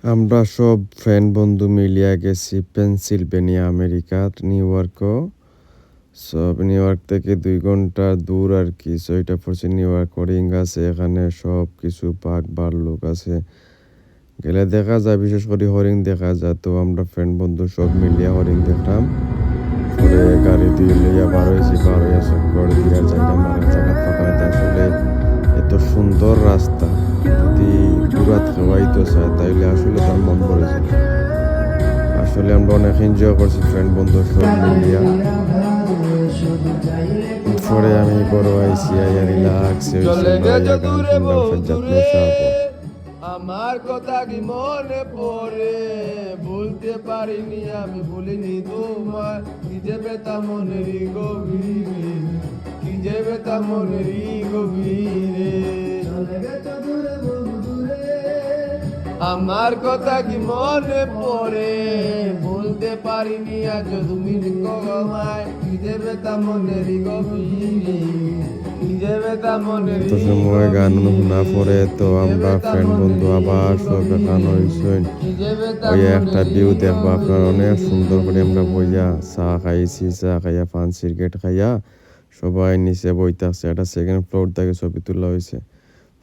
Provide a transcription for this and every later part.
আমরা সব ফ্রেন্ড বন্ধু মিলিয়া গেছি পেনসিলভেনিয়া আমেরিকার নিউ ইয়র্কও। সব নিউ ইয়র্ক থেকে 2 ঘন্টা দূর আর কি। সো এটা পড়ছে নিউ ইয়র্ক রিং আছে, এখানে সব কিছু বাঘ ভাল্লুক আছে, গেলে দেখা যায়, বিশেষ করে হরিণ দেখা যায়। তো আমরা ফ্রেন্ড বন্ধু সব মিলিয়া হরিণ দেখলাম। পরে গাড়ি দিয়ে লইয়া বার হয়েছি, বার হইয়া সব করে দিয়া যাইলাম আর এক জায়গা ফাঁকা হইতে। আসলে এত সুন্দর রাস্তা, যদি ঘুরাত খাওয়াইতে চায় তাইলে আসলে তার মন ভরে যায়। আসলে আমরা অনেক এনজয় করছি ফ্রেন্ড বন্ধু সব মিলিয়া। পরে আমি বড় আইসি আইয়া রিল্যাক্স হয়েছি, চলে আমরা গেছো আইয়া গান দূরে শুনলাম বহু সাজ্জাদ দূরে, মুসাফর। আমার কথা কি মনে পড়ে? বলতে পারিনি আমি, ভুলিনি তোমায়। কি যে ব্যথা মনেরই গভীরে, কি যে ব্যথা মনেরই গভীরে। চলে গেছো দূরে বহু দূরে, আমার কথা কি মনে পড়ে? বলতে পারিনি আজ তুমি কমায়। কি যে ব্যথা মনেরই গভীরে, কি যে ব্যথা মনেরই তো সময় গান শোনা গভীরে। পরে তো আমরা ফ্রেন্ড বন্ধু আবার সব এখানে হইছেন। ওই একটা ভিউ দেখবো আপনার, অনেক সুন্দর করে আমরা বইয়া চা খাইছি, চা খাইয়া পান সিগারেট খাইয়া সবাই নিচে বইতাছে। একটা সেকেন্ড ফ্লোর থেকে ছবি তোলা হয়েছে।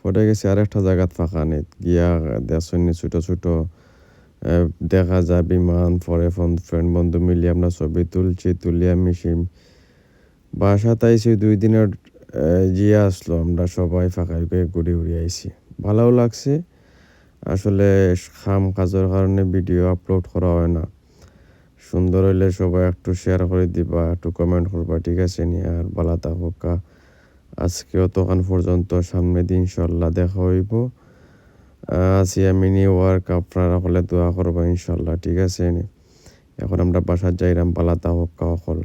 পরে গেছি আর একটা জায়গাত ফাঁকা নেই গিয়া দেখছেন ছোট ছোট দেখা যায় বিমান। পরে ফ্রেন্ড বন্ধু মিলিয়ে আমরা ছবি তুলছি, তুলিয়া মিশি বাসাতে আইছি। 2 দিনের জিয়া আসলো, আমরা সবাই ফাঁকায় ঘুরে ঘুরে আইছি, ভালোও লাগছে। আসলে খাম কাজের কারণে ভিডিও আপলোড করা হয় না। সুন্দর হইলে সবাই একটু শেয়ার করে দিবা, একটু কমেন্ট করবা, ঠিক আছে নি? আর বালা থাকা আজকেও তখন পর্যন্ত, সামনে দিন ইনশাল্লাহ দেখা হইব। আছি আমি নিউ ইয়র্ক, আপনারা হলে দোয়া করবো ইনশাল্লাহ, ঠিক আছে নি? এখন আমরা বাসার যাইরাম, বালা থাকা হল।